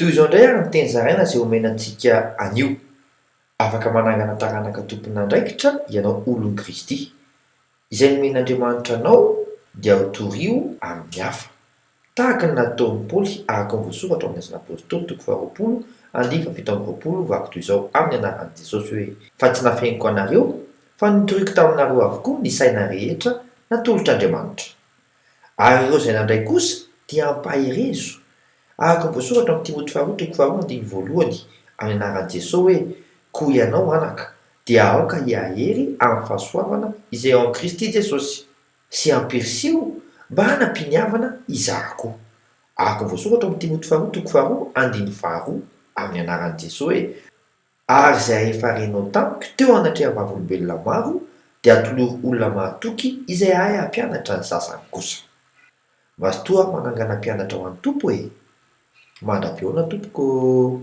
Toy izao indray ary ny teny zaraina izay omenantsika anio. Afaka manangana taranaka tompon'andraikitra ianao olon'i Kristy. Izay nomen'Andriamanitra anao dia ho torio amin'ny hafa. Tahaka ny nataon'i Paoly araka ny voasoratra ao amin'ny Asina Apôstôly 2:20 vaky toy izao amin'ny anaran'i Jesosy hoe: fa tsy nafeniko anareo fa nitoriako taminareo avokoa ny saina rehetra natolotr'Andriamanitra. Ary ireo izay nandray kosa dia ampaherezo araka ny voasoratra amin'ny Timoty 2:2 amin'ny anaran'i Jesosy hoe: koa ianao anaka dia aoka hiahery amin'ny fahasoavana izay ao amin'i Kristy Jesosy. Sy ampirisio mba hanampiniavana izahako. Araka ny voasoratra amin'ny Timoty 2:2 amin'ny anaran'i Jesosy hoe: ary izay rehefa renao tamiko teo anatreha-bavolombelona maro dia atolory olona mahatoky izay ahay hampianatra ny sasany kosa. Mazotoa manangana mpianatra ho an'ny Tompo e! Mandram-peona tompoko.